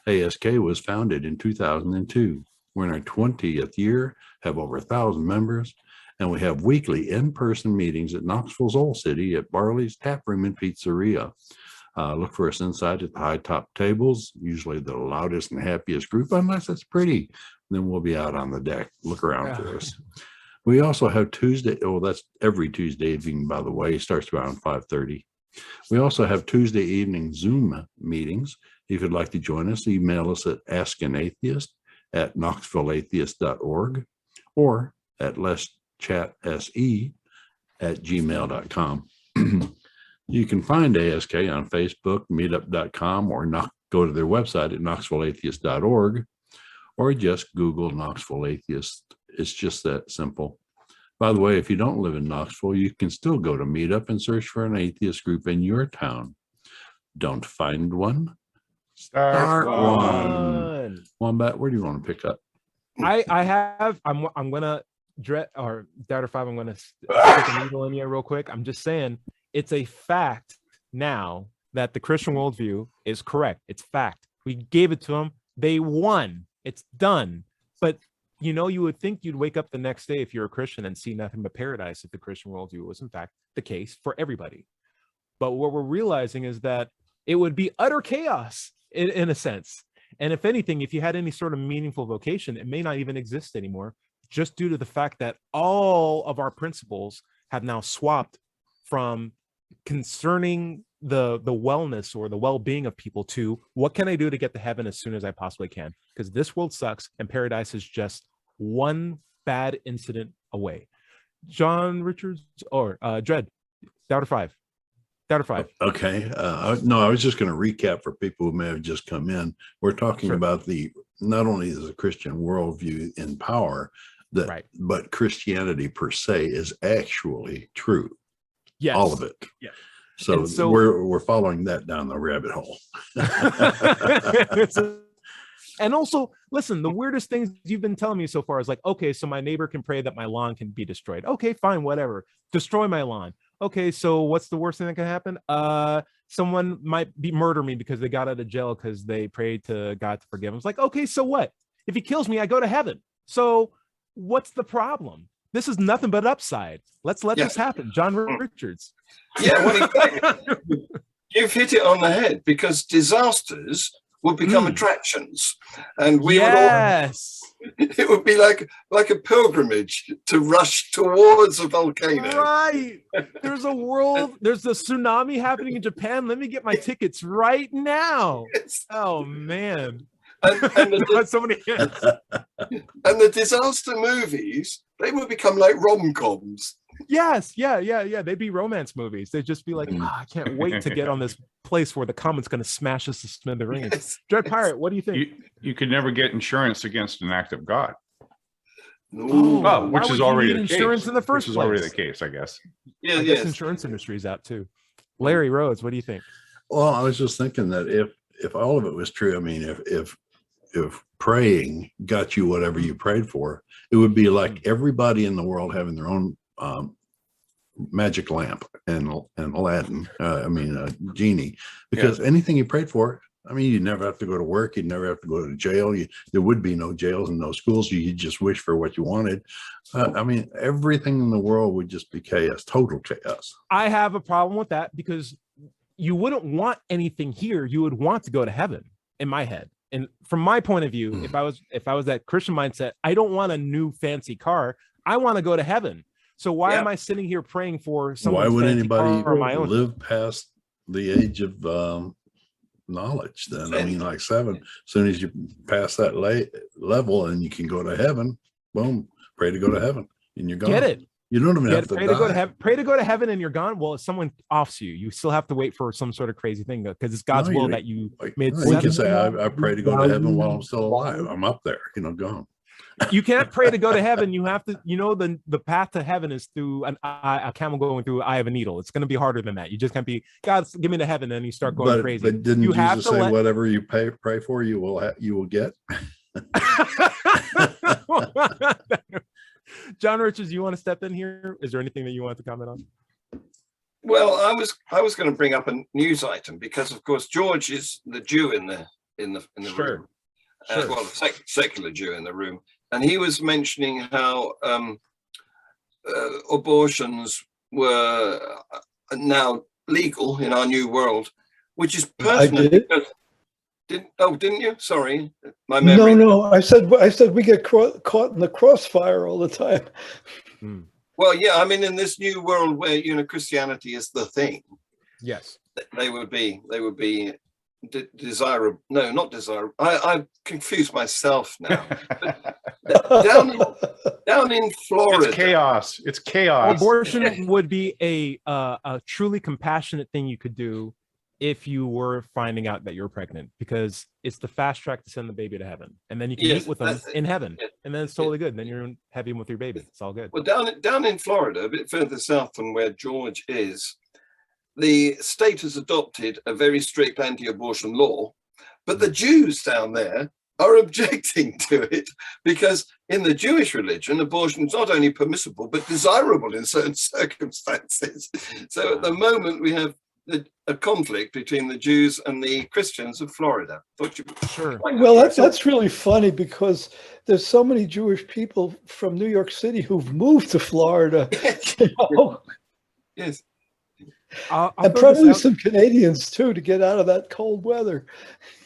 ASK was founded in 2002. We're in our 20th year, have over 1,000 members, and we have weekly in-person meetings at Knoxville's Old City at Barley's Tap Room and Pizzeria. Look for us inside at the high top tables, usually the loudest and happiest group, unless it's pretty. Then we'll be out on the deck. Look around for us. We also have Tuesday. Oh, that's every Tuesday evening, by the way. It starts around 5:30. We also have Tuesday evening Zoom meetings. If you'd like to join us, email us at askanatheist@knoxvilleatheist.org or at letschatse@gmail.com. You can find ASK on Facebook, meetup.com, or go to their website at knoxvilleatheist.org, or just Google Knoxville Atheist. It's just that simple. By the way, if you don't live in Knoxville, you can still go to Meetup and search for an atheist group in your town. Don't find one? Start one. Wombat, where do you want to pick up? I'm gonna Doubter 5, I'm gonna stick a needle in here real quick. I'm just saying it's a fact now that the Christian worldview is correct. It's fact. We gave it to them. They won. It's done. But you would think you'd wake up the next day if you're a Christian and see nothing but paradise if the Christian worldview was in fact the case for everybody. But what we're realizing is that it would be utter chaos in a sense. And if anything, if you had any sort of meaningful vocation, it may not even exist anymore, just due to the fact that all of our principles have now swapped from concerning the wellness or the well-being of people to what can I do to get to heaven as soon as I possibly can, because this world sucks and paradise is just one bad incident away. John Richards or Dread, Doubter 5. Okay. No, I was just going to recap for people who may have just come in. We're talking about not only is the Christian worldview in power, but Christianity per se is actually true. Yes. All of it. Yeah. So we're following that down the rabbit hole. And also, listen, the weirdest things you've been telling me so far is like, okay, so my neighbor can pray that my lawn can be destroyed. Okay, fine, whatever. Destroy my lawn. Okay, so what's the worst thing that can happen? Someone might murder me because they got out of jail because they prayed to God to forgive them. It's like, okay, so what? If he kills me, I go to heaven. So what's the problem? This is nothing but upside. Let's let this happen. John Richards. Yeah, well, exactly. You've hit it on the head, because disasters would become attractions, and we would all. It would be like a pilgrimage to rush towards a volcano. Right. There's a tsunami happening in Japan. Let me get my tickets right now. Yes. Oh man. And So many hits. And the disaster movies, they would become like rom-coms. Yes, yeah. They'd be romance movies. They'd just be like, I can't wait to get on this place where the comet's going to smash us to smithereens. Yes. Dread Pirate, what do you think? You could never get insurance against an act of God. Ooh. Well, which Why is would you already need the insurance case. in the first Which is already place? the case, I guess. Yeah, I guess insurance industry's out too. Larry Rhodes, what do you think? Well, I was just thinking that if all of it was true, I mean, if praying got you whatever you prayed for, it would be like everybody in the world having their own magic lamp and Aladdin, genie, because anything you prayed for, I mean, you'd never have to go to work. You'd never have to go to jail. There would be no jails and no schools. You just wish for what you wanted. I mean, everything in the world would just be chaos, total chaos. I have a problem with that because you wouldn't want anything here. You would want to go to heaven in my head. And from my point of view, if I was that Christian mindset, I don't want a new fancy car. I want to go to heaven. So why Yeah. am I sitting here praying for someone? Why would anybody or my own? live past the age of knowledge then? I mean, like 7, as soon as you pass that level and you can go to heaven, boom, pray to go to heaven and you're gone. Get it? You don't even have to pray die. to go to heaven. Pray to go to heaven, and you're gone. Well, if someone offs you, you still have to wait for some sort of crazy thing because it's God's will that you made. You can say, I pray to go to heaven while I'm still alive. I'm up there, gone. You can't pray to go to heaven. You have to, the path to heaven is through a camel going through the eye of a needle. It's going to be harder than that. You just can't be, God, give me to heaven, and you start going crazy. But didn't Jesus say, whatever you pray for, you will get? John Richards, you want to step in here? Is there anything that you want to comment on? Well, I was going to bring up a news item because, of course, George is the Jew in the room. Sure. Well, the secular Jew in the room, and he was mentioning how abortions were now legal in our new world, which is pertinent. Didn't you? Sorry, my memory. No. I said we get caught in the crossfire all the time. Well, yeah. I mean, in this new world where Christianity is the thing. Yes, they would be desirable. No, not desirable. I've confused myself now. down in Florida, It's chaos. Abortion would be a truly compassionate thing you could do if you were finding out that you're pregnant, because it's the fast track to send the baby to heaven, and then you can meet with them in heaven, and then it's totally good. And then you're in heaven with your baby. It's all good. Well, down in Florida, a bit further south from where George is, the state has adopted a very strict anti-abortion law, but the Jews down there are objecting to it because in the Jewish religion, abortion is not only permissible, but desirable in certain circumstances. So at the moment, we have a conflict between the Jews and the Christians of Florida. Sure. Well, that's really funny because there's so many Jewish people from New York City who've moved to Florida. Yes. And probably some Canadians too, to get out of that cold weather.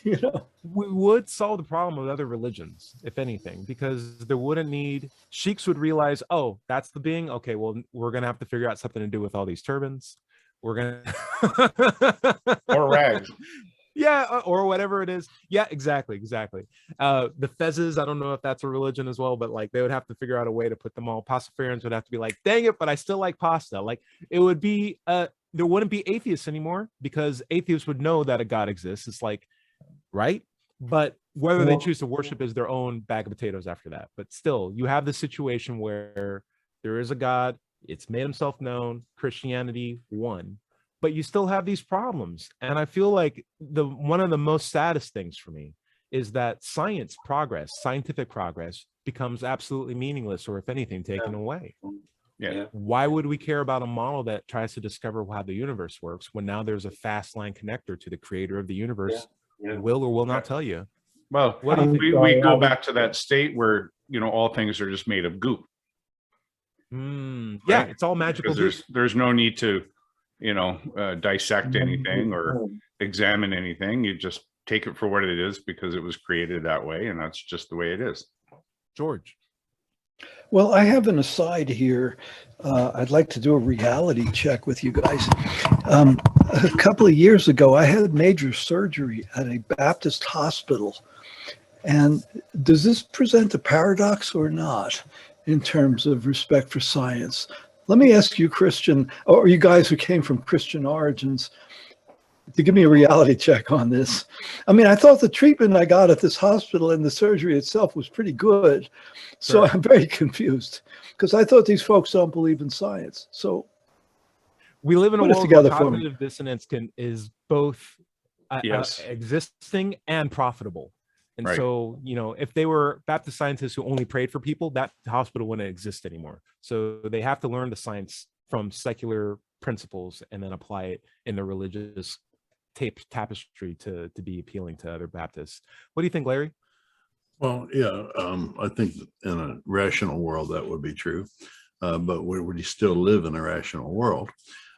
We would solve the problem with other religions, if anything, because there wouldn't need sheiks would realize, oh, that's the being. Okay, well, we're gonna have to figure out something to do with all these turbans. We're gonna or rags. Yeah, or whatever it is. Yeah, exactly. The fezzes, I don't know if that's a religion as well, but like they would have to figure out a way to put them all. Pastafarians would have to be like, dang it, but I still like pasta. Like it would be there wouldn't be atheists anymore because atheists would know that a God exists. It's like, right? But whether they choose to worship is their own bag of potatoes after that. But still, you have the situation where there is a God, it's made himself known, Christianity won, but you still have these problems. And I feel like one of the most saddest things for me is that scientific progress becomes absolutely meaningless, or if anything, taken away. Yeah. Why would we care about a model that tries to discover how the universe works when now there's a fast line connector to the creator of the universe who will or will not tell you? Well, we go back to that state where, all things are just made of goop. Yeah, it's all magical. There's no need to, dissect anything or examine anything. You just take it for what it is because it was created that way, and that's just the way it is. George. Well, I have an aside here. I'd like to do a reality check with you guys. A couple of years ago, I had major surgery at a Baptist hospital. And does this present a paradox or not in terms of respect for science? Let me ask you, Christian, or you guys who came from Christian origins, to give me a reality check on this. I mean, I thought the treatment I got at this hospital and the surgery itself was pretty good. So I'm very confused because I thought these folks don't believe in science. So we live in a world where cognitive dissonance is both existing and profitable. And so, if they were Baptist scientists who only prayed for people, that hospital wouldn't exist anymore. So they have to learn the science from secular principles and then apply it in the religious tapestry to be appealing to other Baptists. What do you think, Larry? Well, yeah, I think in a rational world that would be true, but we still live in a rational world.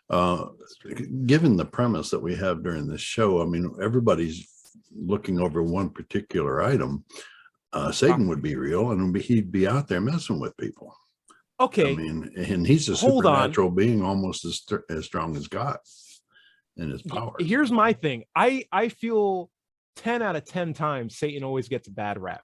Given the premise that we have during this show, I mean, everybody's looking over one particular item. Satan would be real, and he'd be out there messing with people. Okay, I mean, and he's a Hold on. supernatural being, almost as strong as God in his power. here's my thing. I feel 10 out of 10 times Satan always gets a bad rap.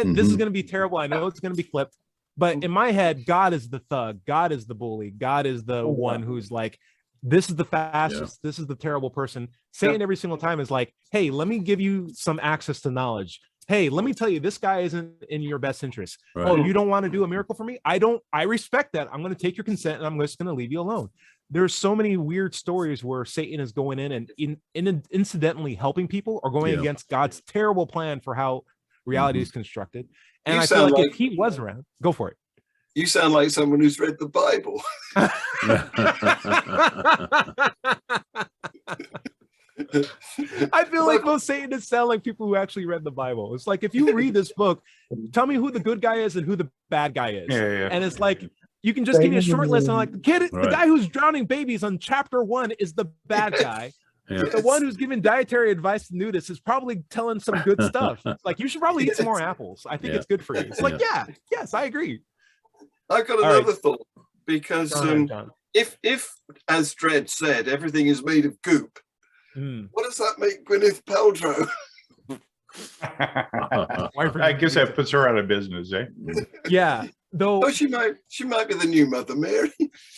This is Mhm. going to be terrible. I know it's going to be clipped, but in my head, God is the thug. God is the bully. God is the one who's like, this is the fastest. This is the terrible person. Satan every single time is like, hey, let me give you some access to knowledge. Hey, let me tell you, this guy isn't in your best interest. Right. Oh, you don't want to do a miracle for me? I respect that. I'm going to take your consent and I'm just going to leave you alone. There's so many weird stories where Satan is going in and incidentally helping people or going against God's terrible plan for how reality is constructed. And You I feel sound like like- if he was around, go for it. You sound like someone who's read the Bible. I feel like most Satanists sound like people who actually read the Bible. It's like, if you read this book, tell me who the good guy is and who the bad guy is. Yeah. And it's like, you can just give me a short list. I'm like, the Right. guy who's drowning babies on chapter 1 is the bad guy. Yeah. The one who's giving dietary advice to nudists is probably telling some good stuff. It's like, you should probably eat some more apples. I think Yeah. it's good for you. It's like, yes, I agree. I've got All right. another thought, because Go ahead, John. if, as Dredd said, everything is made of goop, what does that make Gwyneth Paltrow? I guess that puts her out of business, eh? Yeah, though. Oh, she might be the new Mother Mary.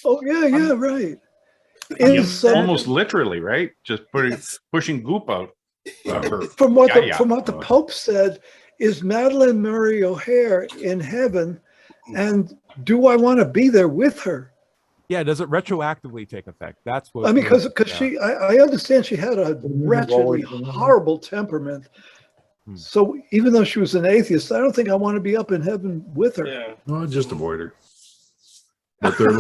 Oh yeah, right. Is, Almost literally, right? Just pushing goop out of her. from what Yeah. from what the Pope said, is Madeleine Murray O'Hare in heaven, and do I want to be there with her? Yeah, does it retroactively take effect? That's what I mean, because I understand she had a wretchedly horrible temperament. So even though she was an atheist, I don't think I want to be up in heaven with her. Yeah. Well, just avoid her. But there are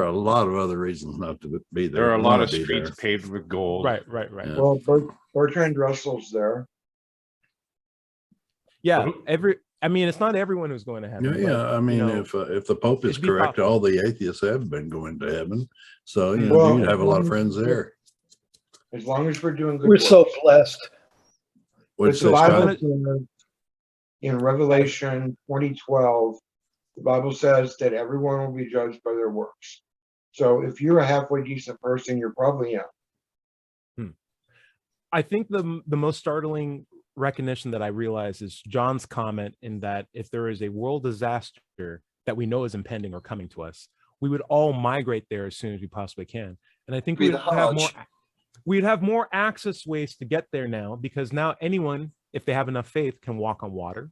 a lot of other reasons not to be there. There are a lot Wanna of be streets there. paved with gold. Right. Yeah. Well, Bertrand Russell's there. Yeah, it's not everyone who's going to heaven. Yeah, but, I mean, you know, if the Pope is it'd be correct, possible. all the atheists have been going to heaven. So you know, Well, you'd have a lot of friends there. As long as we're doing good We're work. so blessed. What's But the this, Bible Scott? says in Revelation 20:12, the Bible says that everyone will be judged by their works. So if you're a halfway decent person, you're probably in. I think the most startling recognition that I realize is John's comment in that if there is a world disaster that we know is impending or coming to us, we would all migrate there as soon as we possibly can. And I think Be we'd have more access ways to get there now, because now anyone, if they have enough faith, can walk on water.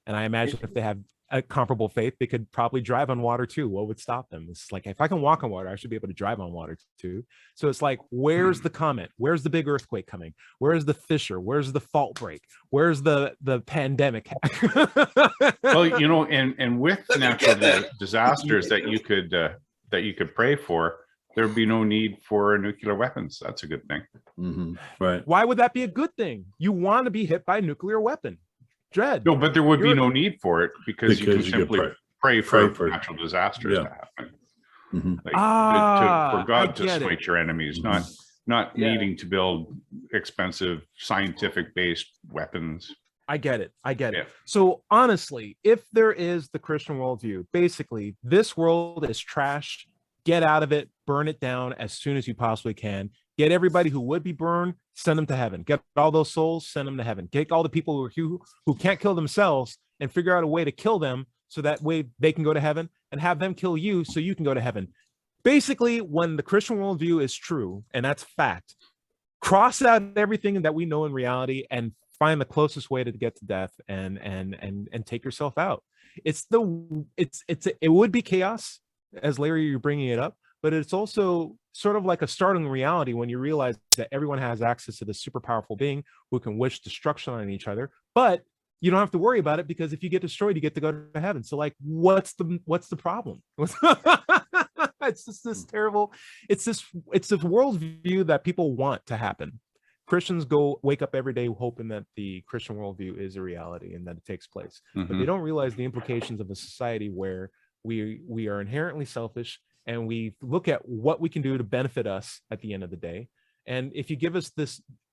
And I imagine if they have a comparable faith, they could probably drive on water too. What would stop them? It's like, if I can walk on water, I should be able to drive on water too. So it's like, where's the comet? Where's the big earthquake coming? Where's the fissure? Where's the fault break? Where's the pandemic? Well, you know, and with Let me natural get there. disasters that you could pray for, there'd be no need for nuclear weapons. That's a good thing. Mhm, right. Why would that be a good thing? You want to be hit by a nuclear weapon. Dread. No, but there would be You're- no need for it because you can Because you could simply pray pray for for it. natural disasters Yeah. to happen. Mhm. Like, Ah, for God I to get it. smite your enemies, Mhm. not Yeah. needing to build expensive scientific based weapons. I get it. Yeah. So honestly, if there is the Christian worldview, basically this world is trash. Get out of it, burn it down as soon as you possibly can. Get everybody who would be burned, send them to heaven. Get all those souls, send them to heaven. Get all the people who can't kill themselves and figure out a way to kill them so that way they can go to heaven, and have them kill you so you can go to heaven. Basically, when the Christian worldview is true, and that's fact, cross out everything that we know in reality and find the closest way to get to death and take yourself out. It would be chaos, as Larry, you're bringing it up, but it's also sort of like a startling reality when you realize that everyone has access to this super powerful being who can wish destruction on each other, but you don't have to worry about it because if you get destroyed, you get to go to heaven. So like, what's the problem? It's just this terrible, it's this worldview that people want to happen. Christians wake up every day hoping that the Christian worldview is a reality and that it takes place, but they don't realize the implications of a society where we are inherently selfish and we look at what we can do to benefit us at the end of the day. And if you give us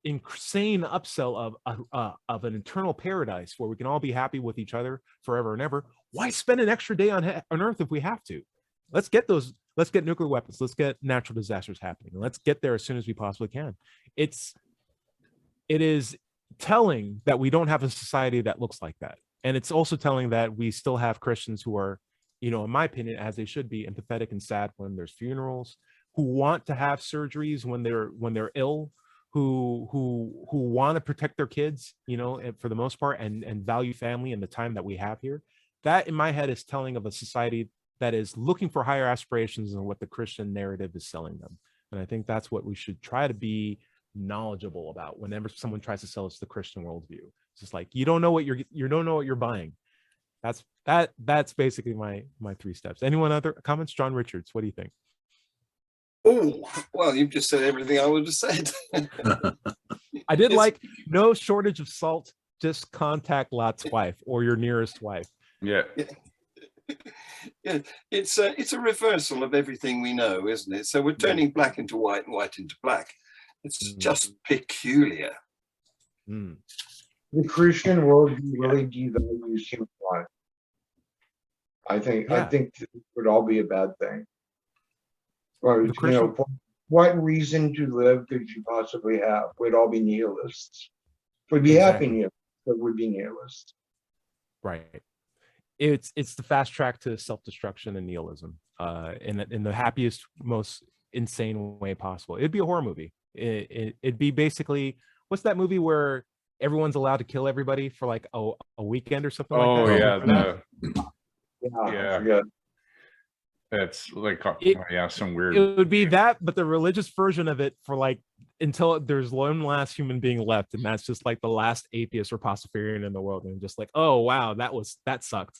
insane upsell of an eternal paradise where we can all be happy with each other forever and ever, why spend an extra day on Earth if we have to? Let's get nuclear weapons. Let's get natural disasters happening. Let's get there as soon as we possibly can. It is telling that we don't have a society that looks like that. And it's also telling that we still have Christians who are, in my opinion, as they should be, empathetic and sad when there's funerals, who want to have surgeries when they're ill, who want to protect their kids, for the most part, and value family and the time that we have here. That in my head is telling of a society that is looking for higher aspirations than what the Christian narrative is selling them. And I think that's what we should try to be knowledgeable about whenever someone tries to sell us the Christian worldview. It's just like, you don't know what you're buying. That's basically my 3 steps. Anyone other comments? John Richards, what do you think? Oh, well, you've just said everything I would have said. I did like no shortage of salt, just contact Lot's wife or your nearest wife. Yeah. Yeah, it's a reversal of everything we know, isn't it? So we're turning black into white and white into black. It's just peculiar. The Christian worldview really devalues human life. I think this would all be a bad thing. Or, what reason to live could you possibly have? We'd all be nihilists. We'd be happy nihilists, but we'd be nihilists. Right. It's the fast track to self-destruction and nihilism, in the happiest, most insane way possible. It'd be a horror movie. It'd be basically, what's that movie where everyone's allowed to kill everybody for like a weekend or something like that? Yeah. It's like some weird. It would be that, but the religious version of it for like until there's one last human being left, and that's just like the last atheist or Pastafarian in the world, and just like, oh wow, that sucked.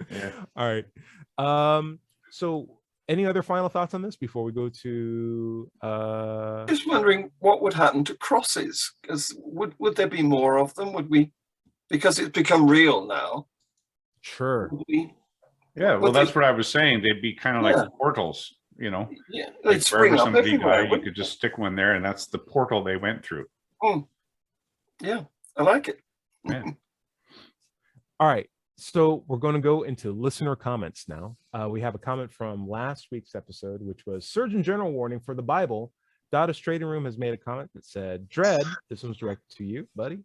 Yeah. All right. So any other final thoughts on this before we go to Just wondering what would happen to crosses, because would there be more of them? Would we, because it's become real now? Sure. Yeah, well, that's what I was saying. They'd be kind of like portals, Yeah, like they'd spring up somebody everywhere. died, you could just stick one there, and that's the portal they went through. Yeah, I like it. Yeah. All right. So we're going to go into listener comments now. We have a comment from last week's episode, which was Surgeon General warning for the Bible. Dada's Trading Room has made a comment that said, Dread, this one's directed to you, buddy.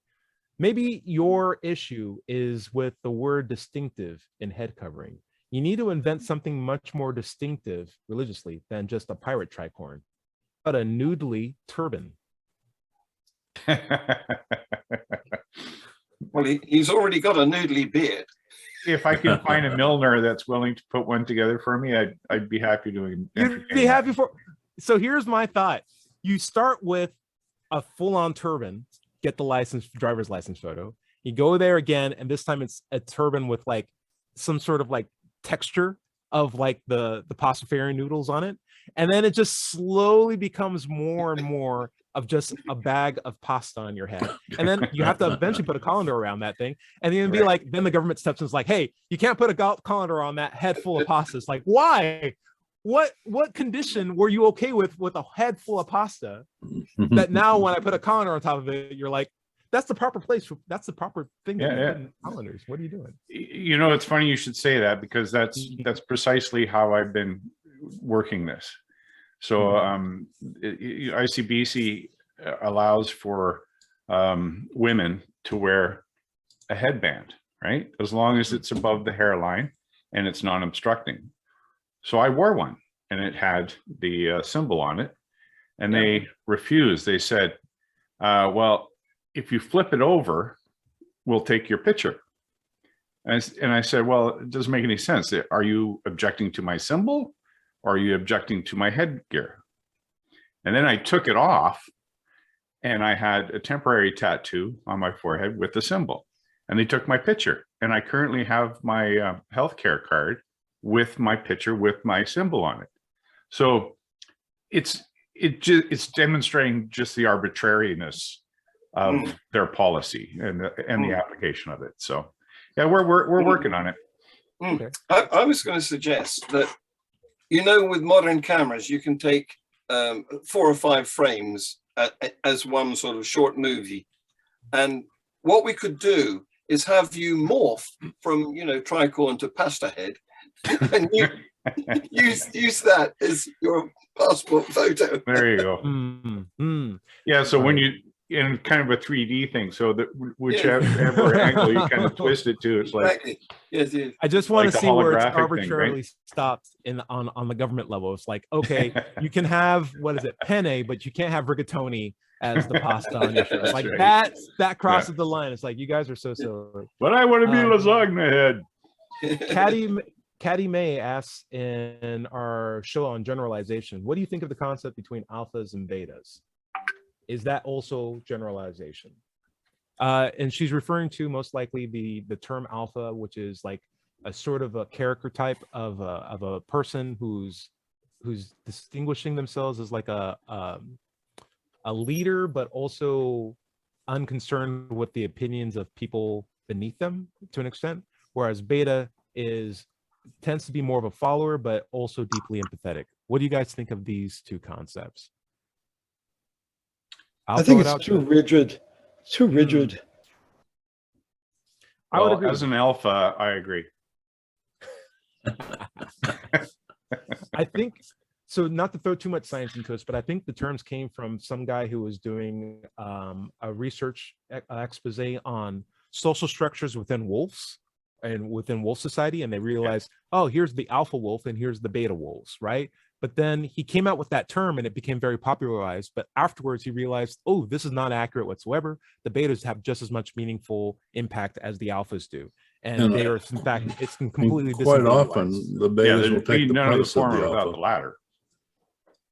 Maybe your issue is with the word distinctive in head covering. You need to invent something much more distinctive religiously than just a pirate tricorn, but a noodly turban. Well, he's already got a noodly beard. If I can find a Milner that's willing to put one together for me, I'd be happy to. You'd be happy for. So here's my thought: you start with a full-on turban, get the driver's license photo. You go there again, and this time it's a turban with like some sort of like texture of like the Pastafarian noodles on it, and then it just slowly becomes more and more of just a bag of pasta on your head. And then you have to eventually put a colander around that thing. And then be like, then the government steps in and is like, hey, you can't put a colander on that head full of pasta. It's like, why? What condition were you okay with a head full of pasta that now when I put a colander on top of it, you're like, that's the proper place. That's the proper thing to put in colanders. What are you doing? It's funny you should say that, because that's precisely how I've been working this. So ICBC allows for women to wear a headband, right? As long as it's above the hairline and it's non-obstructing. So I wore one, and it had the symbol on it, and they refused. They said, well, if you flip it over, we'll take your picture. And I said, well, it doesn't make any sense. Are you objecting to my symbol? Or are you objecting to my headgear? And then I took it off, and I had a temporary tattoo on my forehead with the symbol, and they took my picture. And I currently have my healthcare card with my picture with my symbol on it. So it's demonstrating just the arbitrariness of their policy and the application of it. So yeah, we're working on it. I was going to suggest that, with modern cameras, you can take 4 or 5 frames as one sort of short movie. And what we could do is have you morph from, tricorn to pasta head, and you use that as your passport photo. There you go. Mm-hmm. Yeah. So when you in kind of a 3D thing, so that whichever angle you kind of twist it to, it's like Exactly. Yes, yes. I just want Like to the see where it's holographic thing, arbitrarily stopped on the government level. It's like, okay, you can have, what is it, penne, but you can't have rigatoni as the pasta on your shirt. It's like right. that crosses the line. It's like, you guys are so silly. but I want to be lasagna head. Caddy May asks in our show on generalization, what do you think of the concept between alphas and betas? Is that also generalization? And she's referring to most likely the term alpha, which is like a sort of a character type of a person who's distinguishing themselves as like a leader, but also unconcerned with the opinions of people beneath them to an extent. Whereas beta tends to be more of a follower, but also deeply empathetic. What do you guys think of these two concepts? I think it's too rigid. Too rigid. I would Well, agree. as an alpha, I agree. I think so. Not to throw too much science into this, but I think the terms came from some guy who was doing a research expose on social structures within wolves and within wolf society, and they realized, oh, here's the alpha wolf and here's the beta wolves, right? But then he came out with that term and it became very popularized. But afterwards, he realized, oh, this is not accurate whatsoever. The betas have just as much meaningful impact as the alphas do. And they are, in fact, it's completely Quite disindividualized. often, the betas will take the none of the place of former the without alpha. the latter.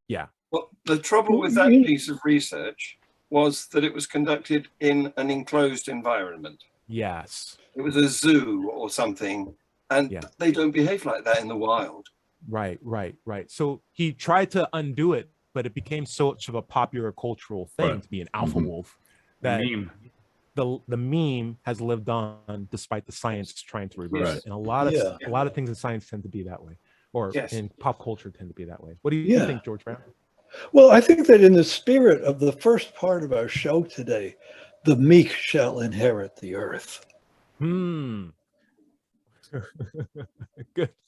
Yeah. Well, the trouble with that piece of research was that it was conducted in an enclosed environment. Yes. It was a zoo or something, and they don't behave like that in the wild. Right. So he tried to undo it, but it became such of a popular cultural thing to be an alpha wolf that the meme has lived on despite the science trying to reverse it. And a lot of things in science tend to be that way, or in pop culture tend to be that way. What do you think, George Brown? Well, I think that in the spirit of the first part of our show today, the meek shall inherit the earth. Good.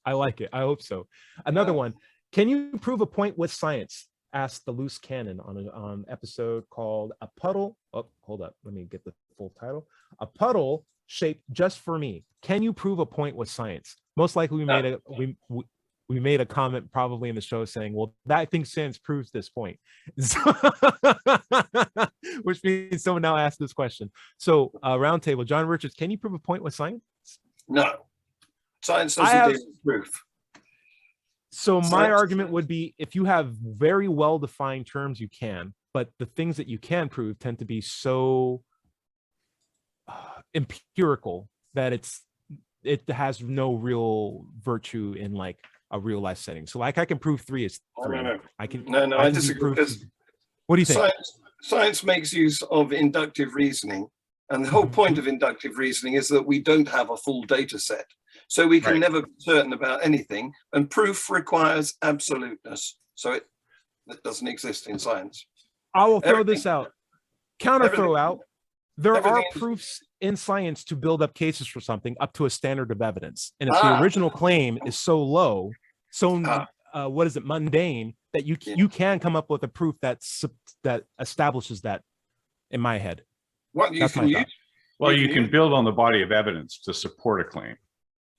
I like it. I hope so. Another one. Can you prove a point with science? Asked the loose cannon on an episode called A Puddle. Oh, hold up. Let me get the full title. A Puddle Shaped Just for Me. Can you prove a point with science? Most likely we made a comment probably in the show saying, well, I think science proves this point. Which means someone now asked this question. So roundtable, John Richards, can you prove a point with science? No. Science doesn't deal with proof. So my argument would be, if you have very well-defined terms, you can, but the things that you can prove tend to be so empirical that it has no real virtue in like a real life setting. So like I can prove 3 is 3. I disagree. What do you think? Science makes use of inductive reasoning. And the whole point of inductive reasoning is that we don't have a full data set. So we can never be certain about anything. And proof requires absoluteness. So it doesn't exist in science. I will throw this out. Throw out. There are proofs in science to build up cases for something up to a standard of evidence. And if the original claim is so low, mundane, that you can come up with a proof that establishes that, in my head. What you can use? Well, you can build on the body of evidence to support a claim.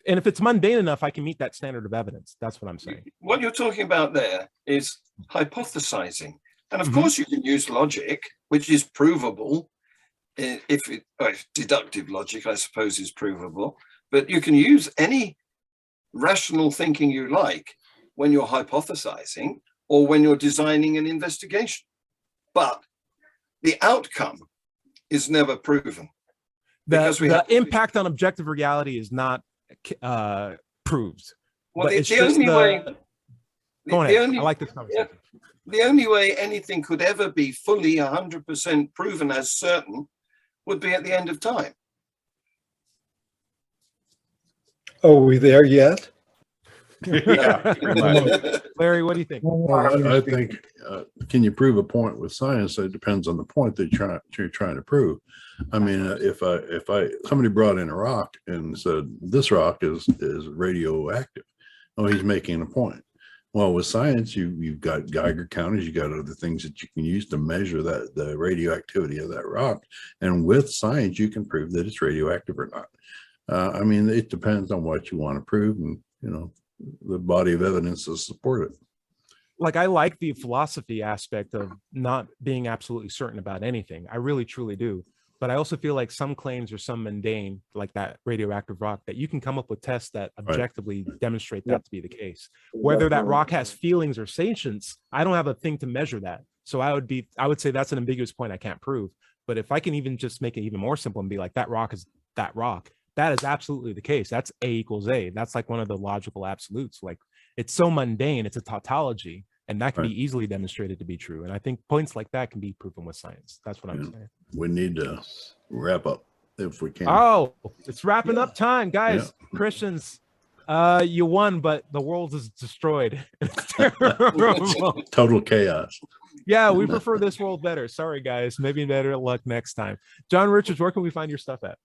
And if it's mundane enough, I can meet that standard of evidence. That's what I'm saying. What you're talking about there is hypothesizing. And of course you can use logic, which is provable. Deductive logic, I suppose, is provable. But you can use any rational thinking you like when you're hypothesizing or when you're designing an investigation. But the outcome is never proven. The impact on objective reality is not proved. Well, I like this conversation. The only way anything could ever be fully 100% proven as certain would be at the end of time. Oh, are we there yet? Yeah, pretty much. Larry, what do you think? I think, can you prove a point with science? It depends on the point that you're trying to prove. I mean, if somebody brought in a rock and said, this rock is radioactive. Oh, he's making a point. Well, with science, you've got Geiger counters, you got other things that you can use to measure the radioactivity of that rock. And with science, you can prove that it's radioactive or not. I mean, it depends on what you want to prove, and the body of evidence to support it. Like, I like the philosophy aspect of not being absolutely certain about anything. I really, truly do. But I also feel like some claims are so mundane, like that radioactive rock, that you can come up with tests that objectively demonstrate that to be the case. Whether that rock has feelings or sentience, I don't have a thing to measure that. So I would say that's an ambiguous point I can't prove. But if I can even just make it even more simple and be like, that rock is that rock, that is absolutely the case. That's A equals A. That's like one of the logical absolutes. Like, it's so mundane, it's a tautology, and that can be easily demonstrated to be true. And I think points like that can be proven with science. That's what I'm saying. We need to wrap up if we can. Oh, it's wrapping up time, guys. Christians, you won, but the world is destroyed. It's terrible. Total chaos. Yeah, we prefer this world better. Sorry, guys. Maybe better luck next time. John Richards, where can we find your stuff at?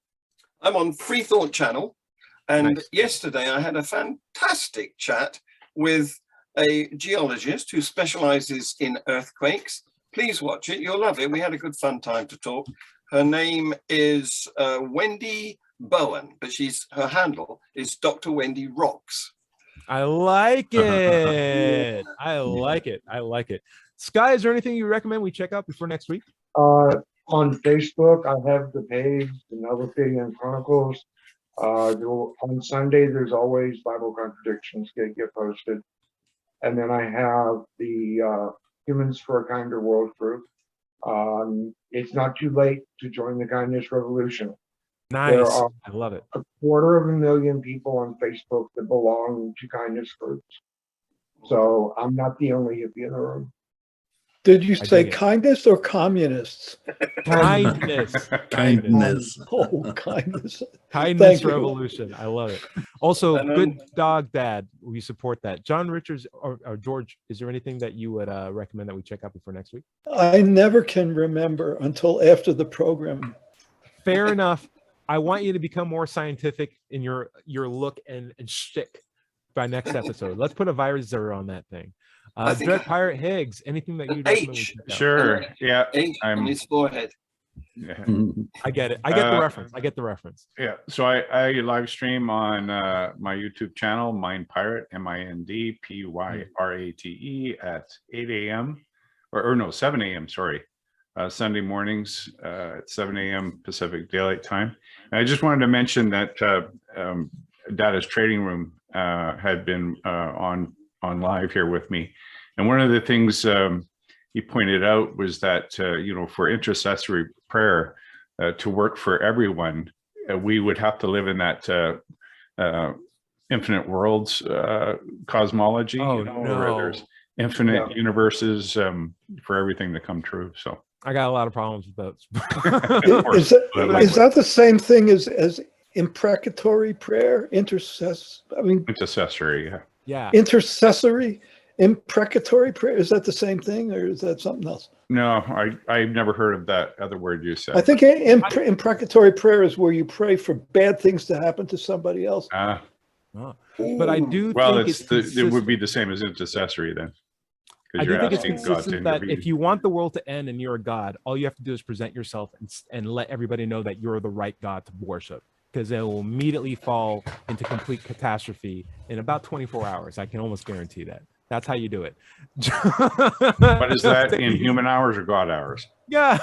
I'm on Freethought channel, and yesterday I had a fantastic chat with a geologist who specializes in earthquakes. Please watch it. You'll love it. We had a good fun time to talk. Her name is Wendy Bowen, but her handle is Dr. Wendy Rocks. I like it. I like it. I like it. Sky, is there anything you recommend we check out before next week? On Facebook, I have the page, the Novothedian Chronicles. On Sunday, there's always Bible contradictions get posted. And then I have the Humans for a Kinder World group. It's not too late to join the Kindness Revolution. Nice. I love it. 250,000 people on Facebook that belong to kindness groups. So I'm not the only hippie in the room. Did you say kindness or communists? Kindness. Kindness. Oh, kindness. Kindness Revolution. I love it. Also, Good Dog Dad. We support that. John Richards or George, is there anything that you would recommend that we check out before next week? I never can remember until after the program. Fair enough. I want you to become more scientific in your look and shtick by next episode. Let's put a visor on that thing. Dread Pirate Higgs, anything that you H. Sure. Yeah. H on his forehead. Yeah. I get it. I get the reference. I get the reference. Yeah. So I live stream on my YouTube channel, Mind Pirate, MINDPYRATE at 8 a.m. or no, 7 a.m. Sorry. Sunday mornings at 7 a.m. Pacific Daylight Time. And I just wanted to mention that Data's Trading Room had been on live here with me. And one of the things he pointed out was that, for intercessory prayer to work for everyone, we would have to live in that infinite worlds cosmology, where there's infinite universes for everything to come true. So I got a lot of problems with those. Is that the same thing as imprecatory prayer? Intercessory, yeah. Intercessory, imprecatory prayer. Is that the same thing, or is that something else? No, I've never heard of that other word you said. I think imprecatory prayer is where you pray for bad things to happen to somebody else. But I do think it would be the same as intercessory then. I do think it's consistent that if you want the world to end and you're a god, all you have to do is present yourself and let everybody know that you're the right god to worship, because it will immediately fall into complete catastrophe in about 24 hours. I can almost guarantee that. That's how you do it. What is that, in human hours or God hours? Yeah,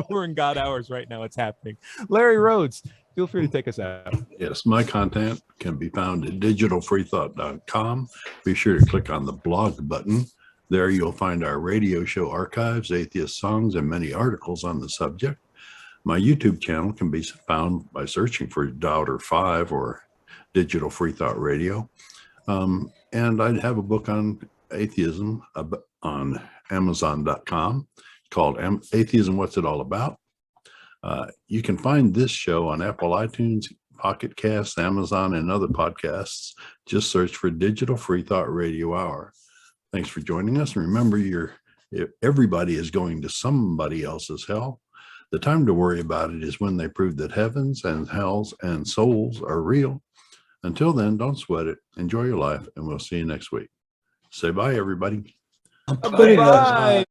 we're in God hours right now. It's happening. Larry Rhodes, feel free to take us out. Yes, my content can be found at digitalfreethought.com. Be sure to click on the blog button. There you'll find our radio show archives, atheist songs, and many articles on the subject. My YouTube channel can be found by searching for Doubter 5 or Digital Freethought Radio. And I have a book on atheism on Amazon.com called Atheism, What's It All About? You can find this show on Apple iTunes, Pocket Casts, Amazon, and other podcasts. Just search for Digital Freethought Radio Hour. Thanks for joining us. And remember, everybody is going to somebody else's hell. The time to worry about it is when they prove that heavens and hells and souls are real. Until then, don't sweat it. Enjoy your life, and we'll see you next week. Say bye, everybody. I'm putting Bye.